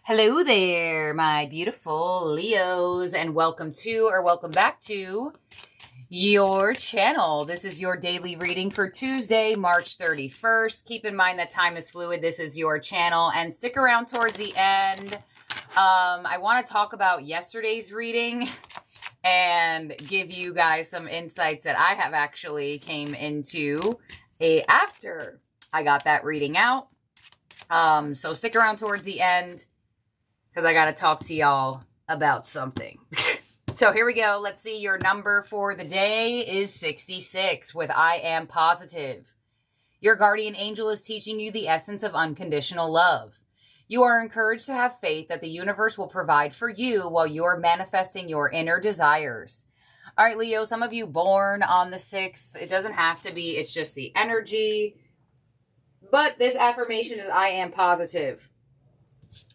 Hello there, my beautiful Leos, and welcome to or welcome back to your channel. This is your daily reading for Tuesday, March 31st. Keep in mind that time is fluid. This is your channel, and stick around towards the end. I want to talk about yesterday's reading and give you guys some insights that I have actually came into after I got that reading out. So stick around towards the end, because I got to talk to y'all about something. So here we go. Let's see. Your number for the day is 66 with I am positive. Your guardian angel is teaching you the essence of unconditional love. You are encouraged to have faith that the universe will provide for you while you're manifesting your inner desires. All right, Leo, some of you born on the 6th, it doesn't have to be. It's just the energy. But this affirmation is I am positive.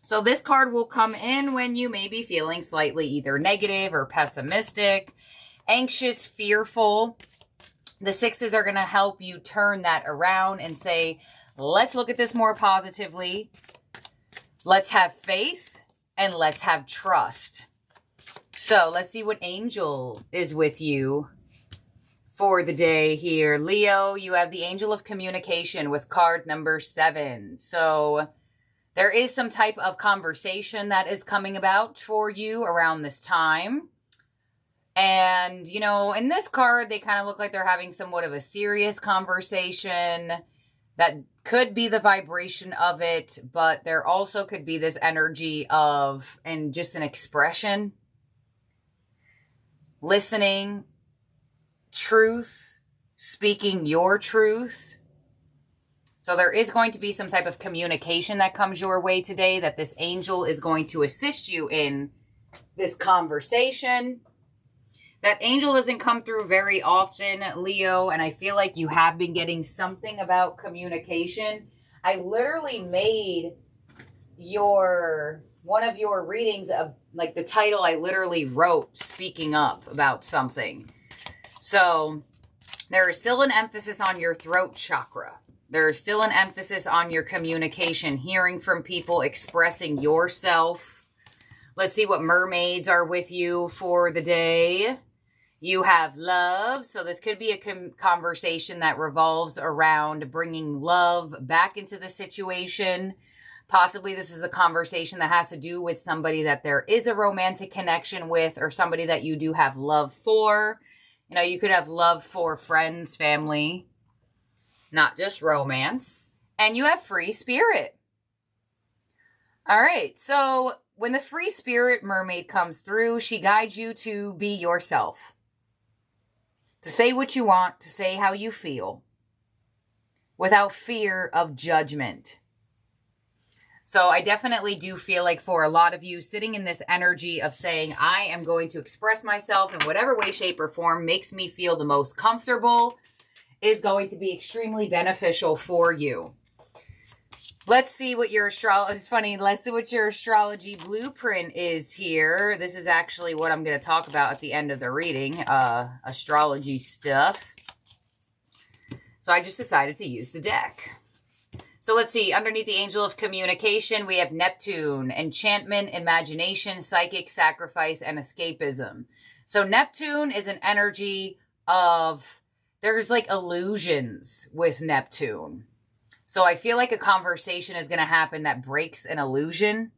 So this card will come in when you may be feeling slightly either negative or pessimistic, anxious, fearful. The sixes are going to help you turn that around and say, let's look at this more positively. Let's have faith and let's have trust. So let's see what angel is with you for the day here. Leo, you have the angel of communication with card number 7. So there is some type of conversation that is coming about for you around this time. And, you know, in this card, they kind of look like they're having somewhat of a serious conversation. That could be the vibration of it, but there also could be this energy of, and just an expression, listening, truth, speaking your truth. So there is going to be some type of communication that comes your way today that this angel is going to assist you in this conversation. That angel doesn't come through very often, Leo, and I feel like you have been getting something about communication. I literally made one of your readings of, like, the title I literally wrote, speaking up about something. So there is still an emphasis on your throat chakra. There's still an emphasis on your communication, hearing from people, expressing yourself. Let's see what mermaids are with you for the day. You have love. So this could be a conversation that revolves around bringing love back into the situation. Possibly this is a conversation that has to do with somebody that there is a romantic connection with, or somebody that you do have love for. You know, you could have love for friends, family, not just romance. And you have free spirit. All right. So when the free spirit mermaid comes through, she guides you to be yourself. To say what you want, to say how you feel, without fear of judgment. So I definitely do feel like for a lot of you, sitting in this energy of saying, I am going to express myself in whatever way, shape, or form makes me feel the most comfortable, is going to be extremely beneficial for you. Let's see what your it's funny, let's see what your astrology blueprint is here. This is actually what I'm going to talk about at the end of the reading, astrology stuff. So I just decided to use the deck. So let's see, underneath the angel of communication, we have Neptune, enchantment, imagination, psychic, sacrifice, and escapism. So Neptune is an energy of, there's like illusions with Neptune. So I feel like a conversation is going to happen that breaks an illusion.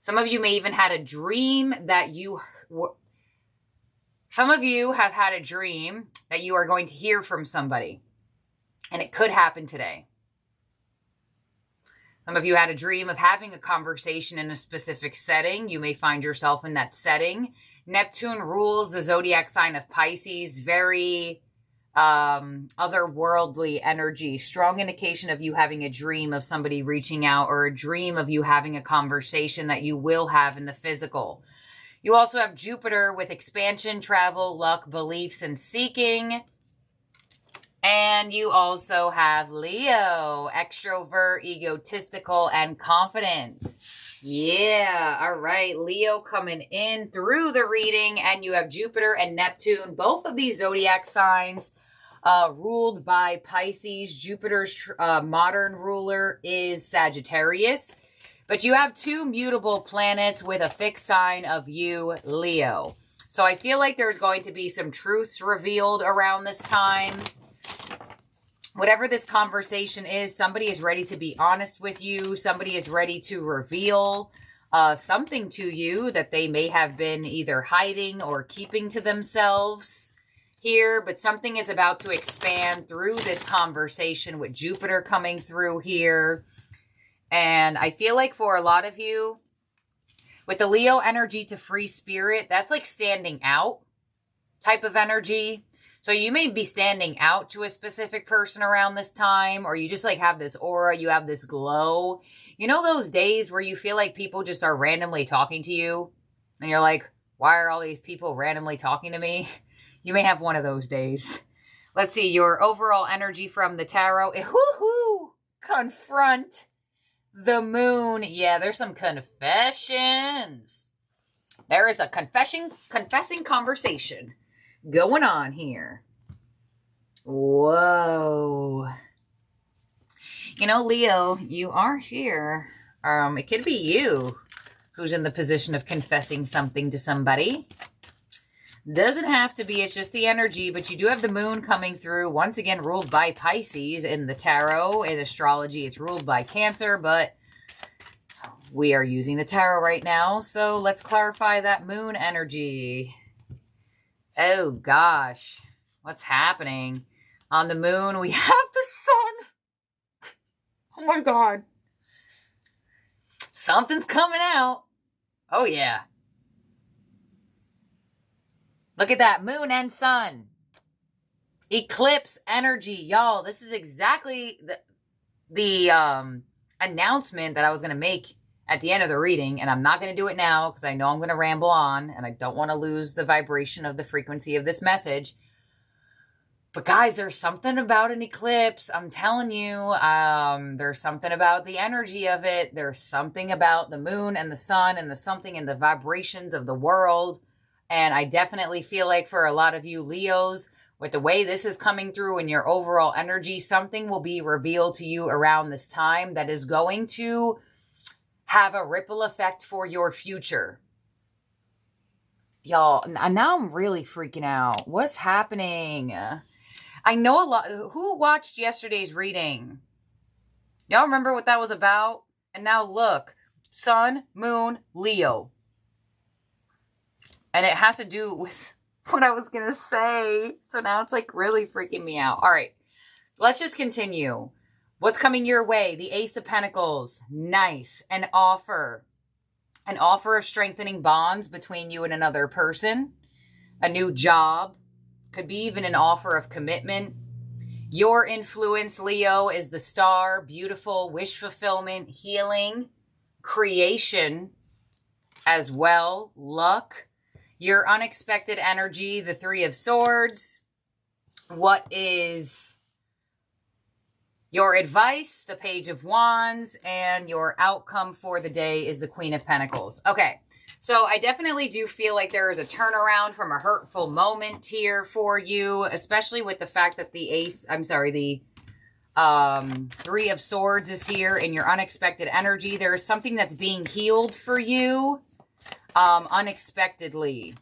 Some of you may even had a dream that some of you have had a dream that you are going to hear from somebody. And it could happen today. Some of you had a dream of having a conversation in a specific setting. You may find yourself in that setting. Neptune rules the zodiac sign of Pisces. Very otherworldly energy. Strong indication of you having a dream of somebody reaching out, or a dream of you having a conversation that you will have in the physical. You also have Jupiter with expansion, travel, luck, beliefs, and seeking. And you also have Leo, extrovert, egotistical, and confidence. Yeah, all right. Leo coming in through the reading, and you have Jupiter and Neptune, both of these zodiac signs ruled by Pisces. Jupiter's modern ruler is Sagittarius. But you have two mutable planets with a fixed sign of you, Leo. So I feel like there's going to be some truths revealed around this time. Whatever this conversation is, somebody is ready to be honest with you. Somebody is ready to reveal something to you that they may have been either hiding or keeping to themselves here. But something is about to expand through this conversation with Jupiter coming through here. And I feel like for a lot of you, with the Leo energy to free spirit, that's like standing out type of energy. So you may be standing out to a specific person around this time, or you just like have this aura, you have this glow. You know those days where you feel like people just are randomly talking to you? And you're like, why are all these people randomly talking to me? You may have one of those days. Let's see, your overall energy from the tarot. Woohoo! Confront the moon. Yeah, there's some confessions. There is a confessing conversation going on here. Whoa. You know, Leo, you are here. It could be you who's in the position of confessing something to somebody. Doesn't have to be, it's just the energy, but you do have the moon coming through, once again ruled by Pisces in the tarot. In astrology, it's ruled by Cancer, but we are using the tarot right now, so let's clarify that moon energy. Oh gosh, what's happening? On the moon, we have the sun. Oh my God. Something's coming out. Oh yeah. Look at that, moon and sun. Eclipse energy. Y'all, this is exactly the announcement that I was going to make at the end of the reading. And I'm not going to do it now because I know I'm going to ramble on. And I don't want to lose the vibration of the frequency of this message. But guys, there's something about an eclipse. I'm telling you, there's something about the energy of it. There's something about the moon and the sun and the something in the vibrations of the world. And I definitely feel like for a lot of you Leos, with the way this is coming through in your overall energy, something will be revealed to you around this time that is going to have a ripple effect for your future. Y'all, now I'm really freaking out. What's happening? I know a lot. Who watched yesterday's reading? Y'all remember what that was about? And now look, Sun, Moon, Leo. And it has to do with what I was going to say. So now it's like really freaking me out. All right, let's just continue. What's coming your way? The Ace of Pentacles. Nice. An offer. An offer of strengthening bonds between you and another person. A new job. Could be even an offer of commitment. Your influence, Leo, is the star. Beautiful. Wish fulfillment. Healing. Creation as well. Luck. Your unexpected energy, the Three of Swords. What is your advice? The Page of Wands. And your outcome for the day is the Queen of Pentacles. Okay, so I definitely do feel like there is a turnaround from a hurtful moment here for you, especially with the fact that the Three of Swords is here in your unexpected energy. There is something that's being healed for you. Unexpectedly.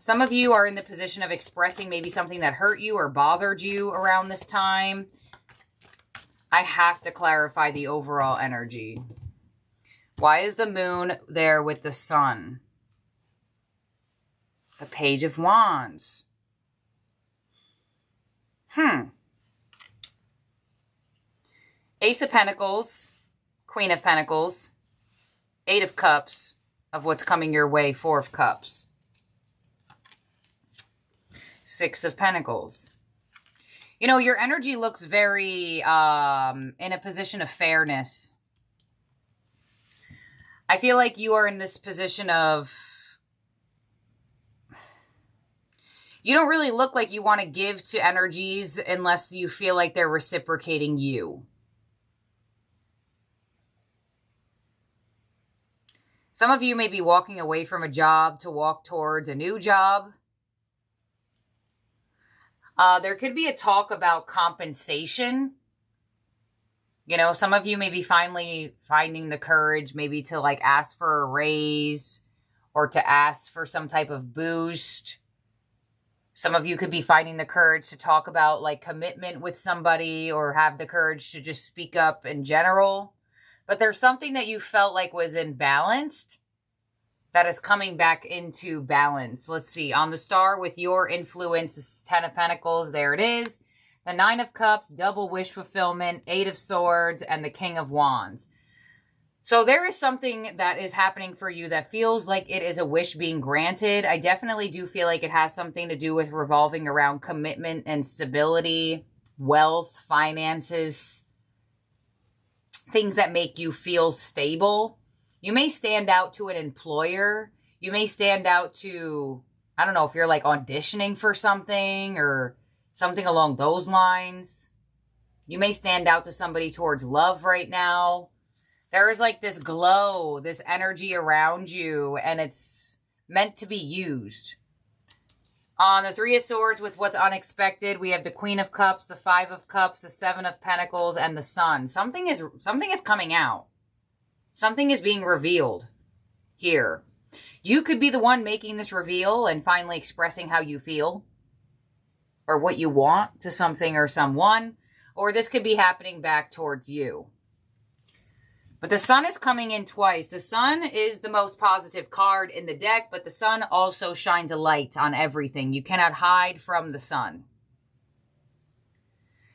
Some of you are in the position of expressing maybe something that hurt you or bothered you around this time. I have to clarify the overall energy. Why is the moon there with the sun? The Page of Wands. Ace of Pentacles, Queen of Pentacles, Eight of Cups of what's coming your way, Four of Cups. Six of Pentacles. You know, your energy looks very in a position of fairness. I feel like you are in this position of, you don't really look like you want to give to energies unless you feel like they're reciprocating you. Some of you may be walking away from a job to walk towards a new job. There could be a talk about compensation. You know, some of you may be finally finding the courage maybe to like ask for a raise or to ask for some type of boost. Some of you could be finding the courage to talk about like commitment with somebody or have the courage to just speak up in general. But there's something that you felt like was imbalanced that is coming back into balance. Let's see. On the star with your influence, this is 10 of Pentacles. There it is. The 9 of Cups, double wish fulfillment, 8 of Swords, and the King of Wands. So there is something that is happening for you that feels like it is a wish being granted. I definitely do feel like it has something to do with revolving around commitment and stability, wealth, finances, things that make you feel stable. You may stand out to an employer. You may stand out to, I don't know, if you're like auditioning for something or something along those lines. You may stand out to somebody towards love right now. There is like this glow, this energy around you, and it's meant to be used. On the 3 of Swords with what's unexpected, we have the Queen of Cups, the 5 of Cups, the 7 of Pentacles, and the Sun. Something is coming out. Something is being revealed here. You could be the one making this reveal and finally expressing how you feel or what you want to something or someone, or this could be happening back towards you. But the Sun is coming in twice. The Sun is the most positive card in the deck, but the Sun also shines a light on everything. You cannot hide from the Sun.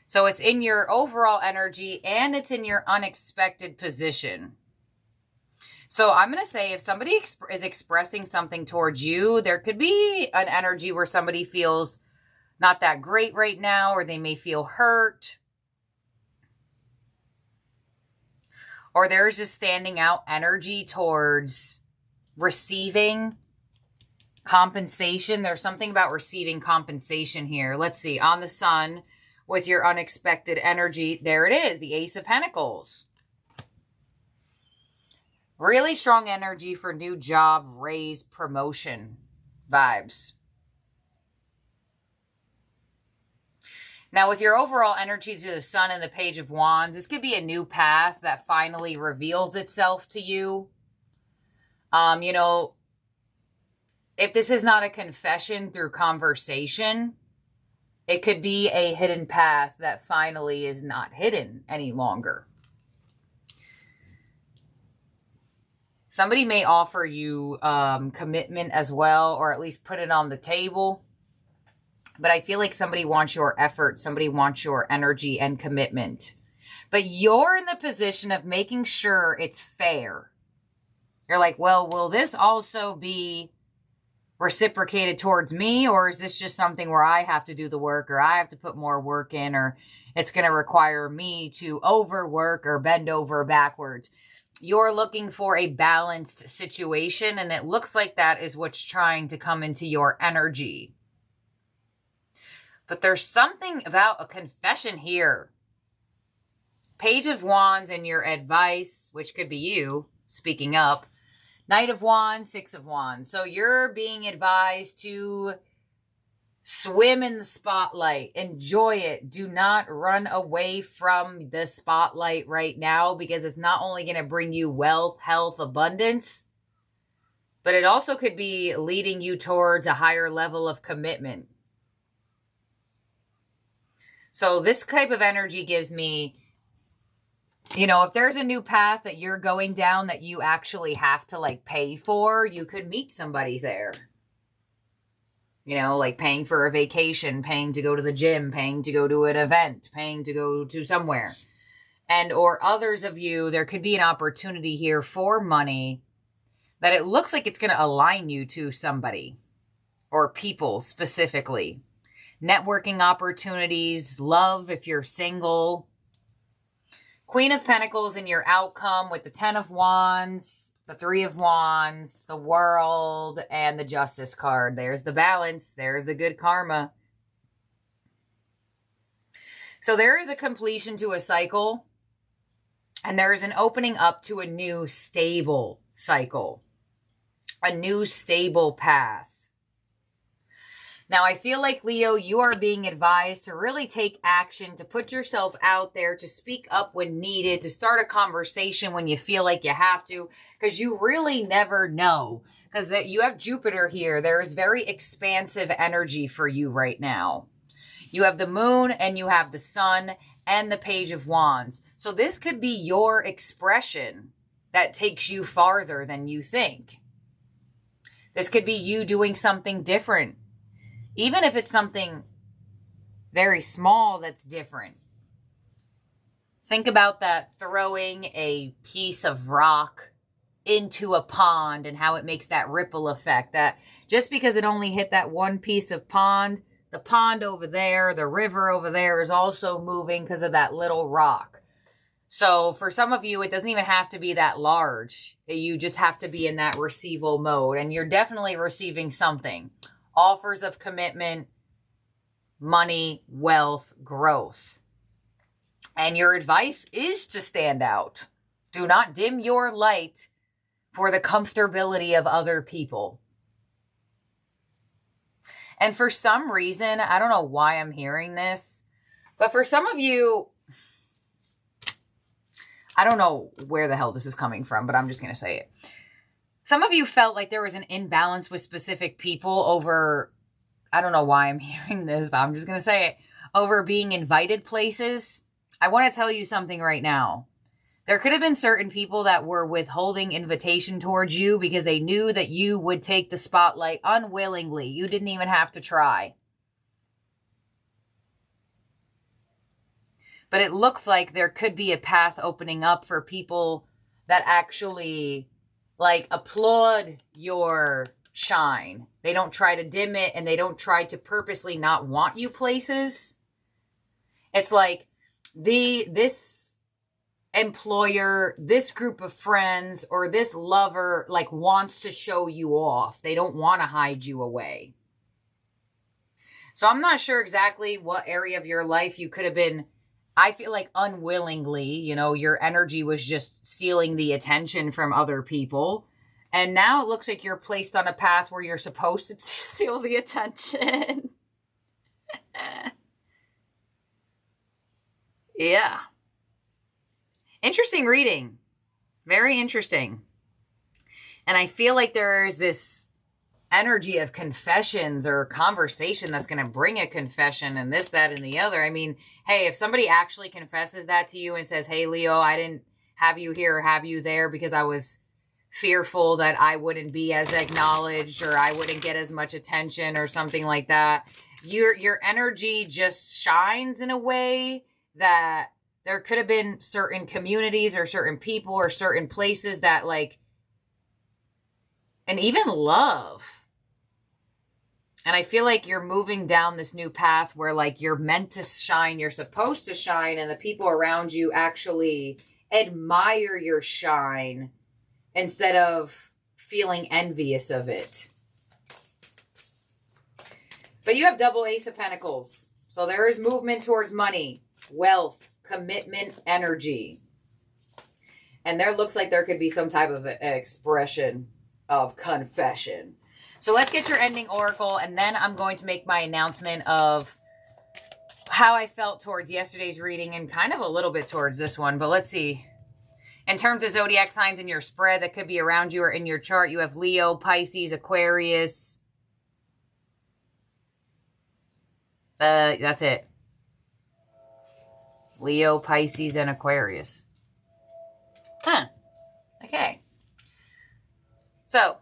So it's in your overall energy and it's in your unexpected position. So I'm going to say if somebody is expressing something towards you, there could be an energy where somebody feels not that great right now, or they may feel hurt. Or there's just standing out energy towards receiving compensation. There's something about receiving compensation here. Let's see. On the Sun with your unexpected energy, there it is, the Ace of Pentacles. Really strong energy for new job, raise, promotion vibes. Now, with your overall energy to the Sun and the Page of Wands, this could be a new path that finally reveals itself to you. You know, if this is not a confession through conversation, it could be a hidden path that finally is not hidden any longer. Somebody may offer you commitment as well, or at least put it on the table. But I feel like somebody wants your effort. Somebody wants your energy and commitment. But you're in the position of making sure it's fair. You're like, well, will this also be reciprocated towards me? Or is this just something where I have to do the work, or I have to put more work in, or it's going to require me to overwork or bend over backwards? You're looking for a balanced situation, and it looks like that is what's trying to come into your energy. But there's something about a confession here. Page of Wands and your advice, which could be you speaking up. Knight of Wands, 6 of Wands. So you're being advised to swim in the spotlight. Enjoy it. Do not run away from the spotlight right now, because it's not only going to bring you wealth, health, abundance, but it also could be leading you towards a higher level of commitment. So this type of energy gives me, you know, if there's a new path that you're going down that you actually have to like pay for, you could meet somebody there. You know, like paying for a vacation, paying to go to the gym, paying to go to an event, paying to go to somewhere. And or others of you, there could be an opportunity here for money that it looks like it's going to align you to somebody or people specifically. Networking opportunities, love if you're single. Queen of Pentacles in your outcome with the 10 of Wands, the 3 of Wands, the World, and the Justice card. There's the balance. There's the good karma. So there is a completion to a cycle, and there is an opening up to a new stable cycle, a new stable path. Now, I feel like, Leo, you are being advised to really take action, to put yourself out there, to speak up when needed, to start a conversation when you feel like you have to, because you really never know. Because you have Jupiter here. There is very expansive energy for you right now. You have the moon and you have the sun and the Page of Wands. So this could be your expression that takes you farther than you think. This could be you doing something different. Even if it's something very small that's different. Think about that, throwing a piece of rock into a pond and how it makes that ripple effect. That just because it only hit that one piece of pond, the pond over there, the river over there is also moving because of that little rock. So for some of you, it doesn't even have to be that large. You just have to be in that receival mode. And you're definitely receiving something. Offers of commitment, money, wealth, growth. And your advice is to stand out. Do not dim your light for the comfortability of other people. And for some reason, I don't know why I'm hearing this, but for some of you, I don't know where the hell this is coming from, but I'm just going to say it. Some of you felt like there was an imbalance with specific people over, I don't know why I'm hearing this, but I'm just going to say it, over being invited places. I want to tell you something right now. There could have been certain people that were withholding invitation towards you because they knew that you would take the spotlight unwillingly. You didn't even have to try. But it looks like there could be a path opening up for people that actually like applaud your shine. They don't try to dim it and they don't try to purposely not want you places. It's like this employer, this group of friends, or this lover like wants to show you off. They don't want to hide you away. So I'm not sure exactly what area of your life you could have been, I feel like unwillingly, you know, your energy was just stealing the attention from other people. And now it looks like you're placed on a path where you're supposed to steal the attention. Yeah. Interesting reading. Very interesting. And I feel like there's this energy of confessions or conversation that's going to bring a confession and this, that, and the other. I mean, hey, if somebody actually confesses that to you and says, hey, Leo, I didn't have you here or have you there because I was fearful that I wouldn't be as acknowledged or I wouldn't get as much attention or something like that. Your energy just shines in a way that there could have been certain communities or certain people or certain places that like, and even love. And I feel like you're moving down this new path where like you're meant to shine, you're supposed to shine, and the people around you actually admire your shine instead of feeling envious of it. But you have double Ace of Pentacles. So there is movement towards money, wealth, commitment, energy. And there looks like there could be some type of expression of confession. So let's get your ending oracle, and then I'm going to make my announcement of how I felt towards yesterday's reading and kind of a little bit towards this one. But let's see. In terms of zodiac signs in your spread that could be around you or in your chart, you have Leo, Pisces, Aquarius. That's it. Leo, Pisces, and Aquarius. Huh. Okay. So,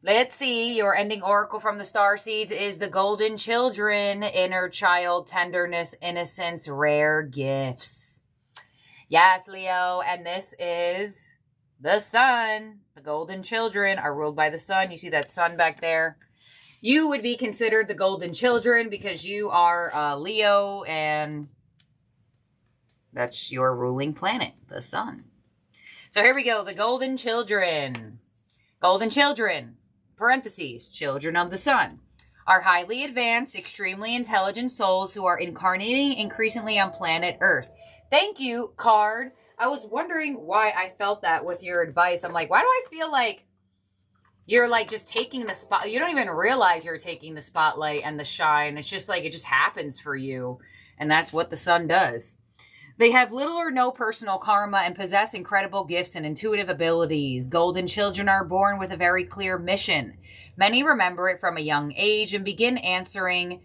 let's see. Your ending oracle from the starseeds is the Golden Children, inner child, tenderness, innocence, rare gifts. Yes, Leo, and this is the sun. The Golden Children are ruled by the sun. You see that sun back there? You would be considered the Golden Children because you are Leo, and that's your ruling planet, the sun. So here we go. The Golden Children. Golden Children, parentheses, children of the sun, are highly advanced, extremely intelligent souls who are incarnating increasingly on planet Earth. Thank you, card. I was wondering why I felt that with your advice. I'm like, why do I feel like You're like just taking the spot. You don't even realize you're taking the spotlight and the shine. It's just like it just happens for you. And that's what the sun does. They have little or no personal karma and possess incredible gifts and intuitive abilities. Golden children are born with a very clear mission. Many remember it from a young age and begin answering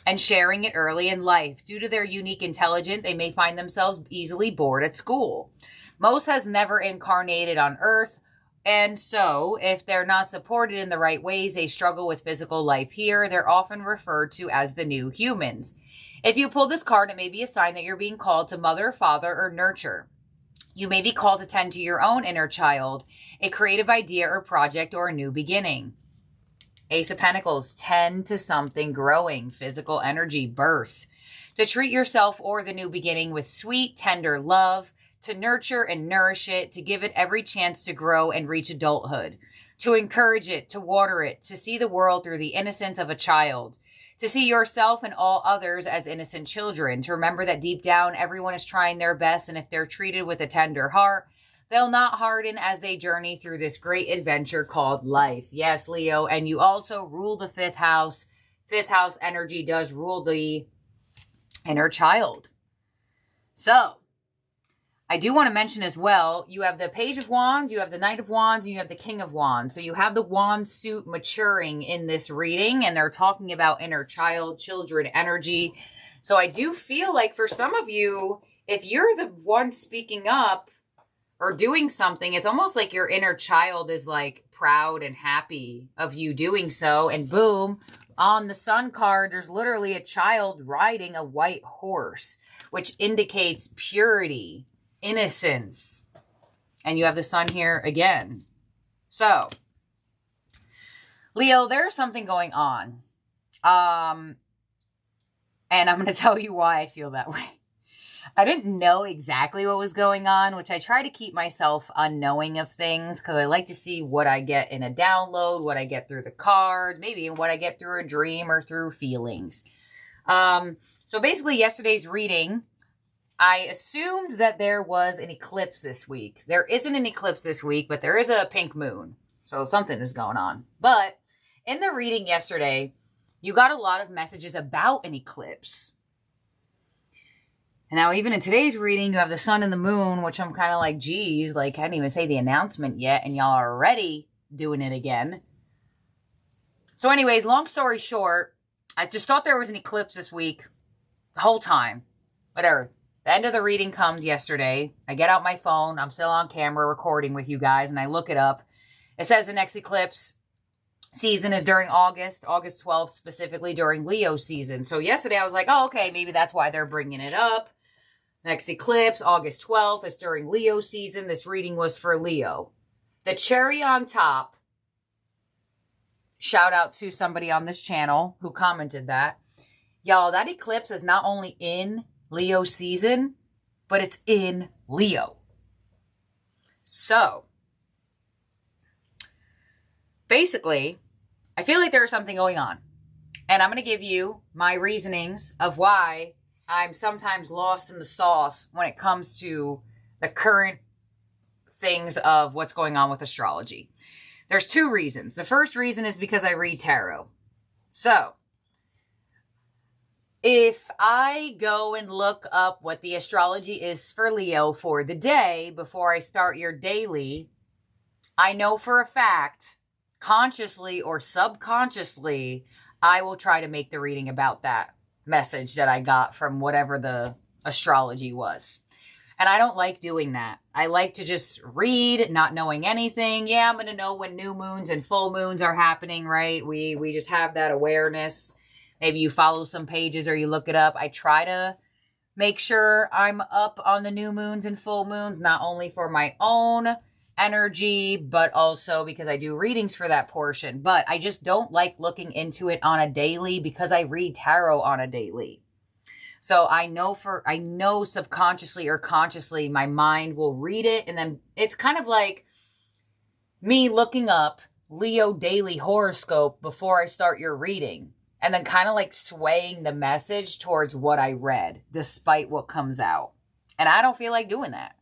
and sharing it early in life. Due to their unique intelligence, they may find themselves easily bored at school. Most has never incarnated on Earth, and so if they're not supported in the right ways, they struggle with physical life here. They're often referred to as the new humans. If you pull this card, it may be a sign that you're being called to mother, father, or nurture. You may be called to tend to your own inner child, a creative idea or project, or a new beginning. Ace of Pentacles, tend to something growing, physical energy, birth. To treat yourself or the new beginning with sweet, tender love, to nurture and nourish it, to give it every chance to grow and reach adulthood, to encourage it, to water it, to see the world through the innocence of a child, to see yourself and all others as innocent children, to remember that deep down everyone is trying their best, and if they're treated with a tender heart, they'll not harden as they journey through this great adventure called life. Yes, Leo, and you also rule the 5th house. 5th house energy does rule the inner child. So, I do want to mention as well, you have the Page of Wands, you have the Knight of Wands, and you have the King of Wands. So you have the Wand suit maturing in this reading, and they're talking about inner child, children energy. So I do feel like for some of you, if you're the one speaking up or doing something, it's almost like your inner child is like proud and happy of you doing so. And boom, on the Sun card, there's literally a child riding a white horse, which indicates purity, innocence. And you have the Sun here again. So, Leo, there's something going on. And I'm going to tell you why I feel that way. I didn't know exactly what was going on, which I try to keep myself unknowing of things because I like to see what I get in a download, what I get through the cards, maybe what I get through a dream or through feelings. So basically yesterday's reading, I assumed that there was an eclipse this week. There isn't an eclipse this week, but there is a pink moon. So something is going on. But in the reading yesterday, you got a lot of messages about an eclipse. And now even in today's reading, you have the Sun and the Moon, which I'm kind of like, geez, like I didn't even say the announcement yet, and y'all are already doing it again. So anyways, long story short, I just thought there was an eclipse this week, the whole time. Whatever. The end of the reading comes yesterday. I get out my phone. I'm still on camera recording with you guys, and I look it up. It says the next eclipse season is during August 12th, specifically during Leo season. So yesterday I was like, oh, okay, maybe that's why they're bringing it up. Next eclipse, August 12th, is during Leo season. This reading was for Leo. The cherry on top, shout out to somebody on this channel who commented that. Y'all, that eclipse is not only in Leo season, but it's in Leo. So, basically, I feel like there's something going on. And I'm going to give you my reasonings of why I'm sometimes lost in the sauce when it comes to the current things of what's going on with astrology. There's two reasons. The first reason is because I read tarot. So, if I go and look up what the astrology is for Leo for the day before I start your daily, I know for a fact, consciously or subconsciously, I will try to make the reading about that message that I got from whatever the astrology was. And I don't like doing that. I like to just read, not knowing anything. Yeah, I'm going to know when new moons and full moons are happening, right? We just have that awareness. Maybe you follow some pages or you look it up. I try to make sure I'm up on the new moons and full moons, not only for my own energy, but also because I do readings for that portion. But I just don't like looking into it on a daily because I read tarot on a daily. So I know subconsciously or consciously my mind will read it, and then it's kind of like me looking up Leo daily horoscope before I start your reading, and then kind of like swaying the message towards what I read despite what comes out. And I don't feel like doing that.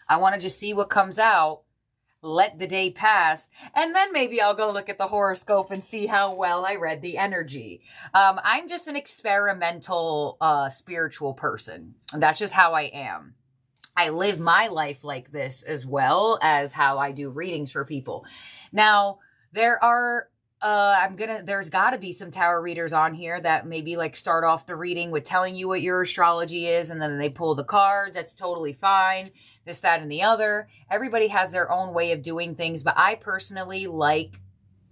I want to just see what comes out let the day pass, and then maybe I'll go look at the horoscope and see how well I read the energy. I'm just an experimental spiritual person. That's just how I am. I live my life like this as well as how I do readings for people. Now, there are there's got to be some tarot readers on here that maybe like start off the reading with telling you what your astrology is, and then they pull the cards. That's totally fine. This, that, and the other. Everybody has their own way of doing things, but I personally like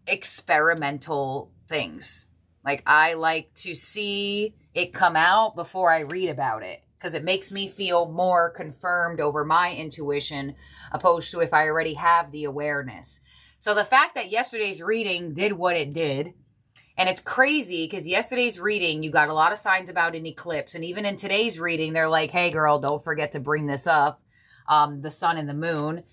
experimental things. Like, I like to see it come out before I read about it, because it makes me feel more confirmed over my intuition, opposed to if I already have the awareness. So the fact that yesterday's reading did what it did, and it's crazy because yesterday's reading, you got a lot of signs about an eclipse. And even in today's reading, they're like, hey, girl, don't forget to bring this up, the sun and the moon.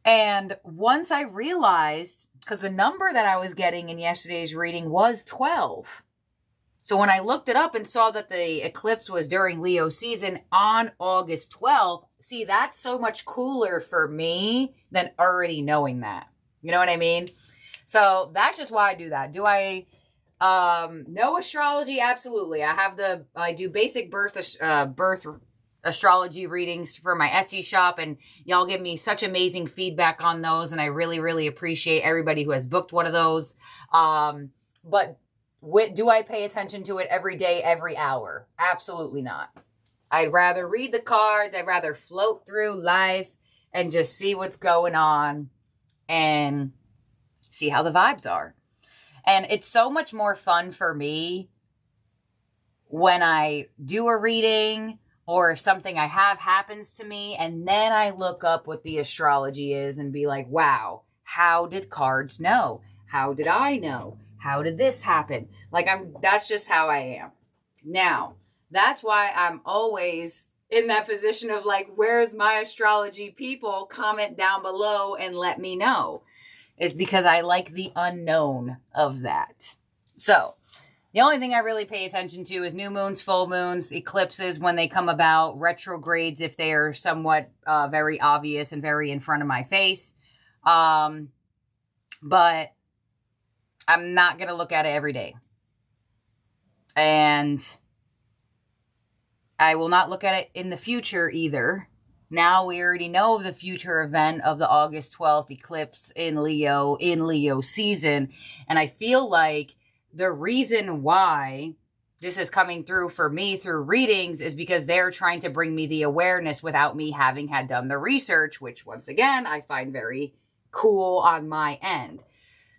And once I realized, because the number that I was getting in yesterday's reading was 12. So when I looked it up and saw that the eclipse was during Leo season on August 12th, see, that's so much cooler for me than already knowing that. You know what I mean? So that's just why I do that. Do I know astrology? Absolutely. I do basic birth astrology readings for my Etsy shop, and y'all give me such amazing feedback on those, and I really, really appreciate everybody who has booked one of those. But do I pay attention to it every day, every hour? Absolutely not. I'd rather read the cards. I'd rather float through life and just see what's going on and see how the vibes are. And it's so much more fun for me when I do a reading, or if something I have happens to me, and then I look up what the astrology is and be like, wow, how did cards know? How did I know? How did this happen? Like, that's just how I am. Now, that's why I'm always in that position of like, where's my astrology people? Comment down below and let me know. Is because I like the unknown of that. So, the only thing I really pay attention to is new moons, full moons, eclipses when they come about, retrogrades if they are somewhat very obvious and very in front of my face. But I'm not going to look at it every day. And I will not look at it in the future either. Now we already know the future event of the August 12th eclipse in Leo season. And I feel like the reason why this is coming through for me through readings is because they're trying to bring me the awareness without me having had done the research, which once again, I find very cool on my end.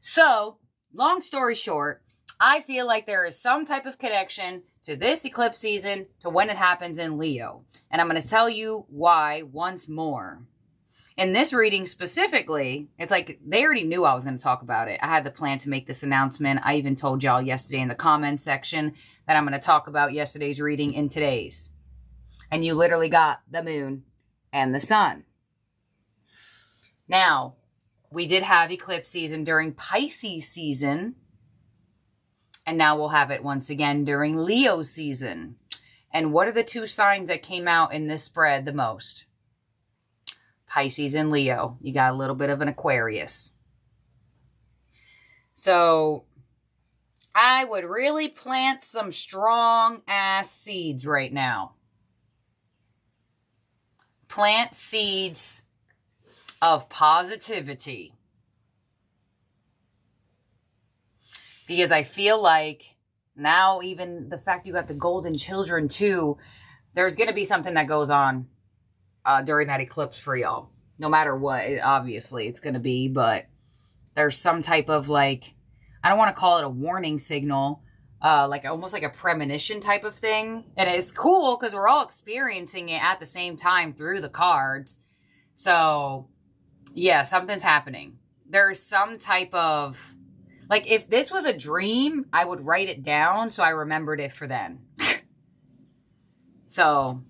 So, long story short, I feel like there is some type of connection to this eclipse season to when it happens in Leo. And I'm going to tell you why once more. In this reading specifically, it's like they already knew I was going to talk about it. I had the plan to make this announcement. I even told y'all yesterday in the comments section that I'm going to talk about yesterday's reading in today's. And you literally got the moon and the sun. Now, we did have eclipse season during Pisces season. And now we'll have it once again during Leo season. And what are the two signs that came out in this spread the most? Pisces and Leo. You got a little bit of an Aquarius. So I would really plant some strong ass seeds right now. Plant seeds of positivity. Because I feel like now even the fact you got the golden children too, there's going to be something that goes on during that eclipse for y'all. No matter what, obviously it's going to be, but there's some type of like, I don't want to call it a warning signal, like almost like a premonition type of thing. And it's cool because we're all experiencing it at the same time through the cards. So yeah, something's happening. There's some type of, like, if this was a dream, I would write it down so I remembered it for then. So,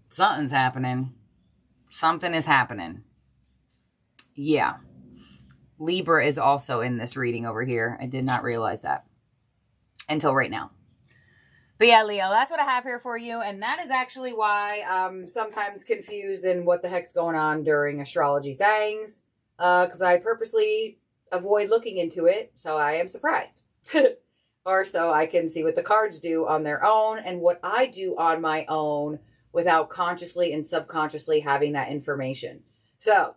something's happening. Something is happening. Yeah. Libra is also in this reading over here. I did not realize that until right now. But yeah, Leo, that's what I have here for you. And that is actually why I'm sometimes confused in what the heck's going on during astrology things. because I purposely avoid looking into it, so I am surprised. Or so I can see what the cards do on their own and what I do on my own without consciously and subconsciously having that information. So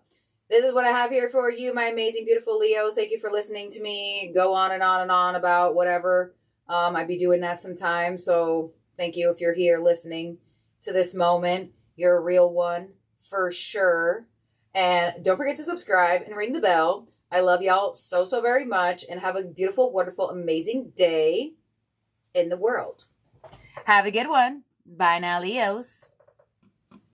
this is what I have here for you, my amazing, beautiful Leos. Thank you for listening to me go on and on and on about whatever. I'd be doing that sometimes. So thank you if you're here listening to this moment. You're a real one for sure. And don't forget to subscribe and ring the bell. I love y'all so, so very much. And have a beautiful, wonderful, amazing day in the world. Have a good one. Bye now, Leos.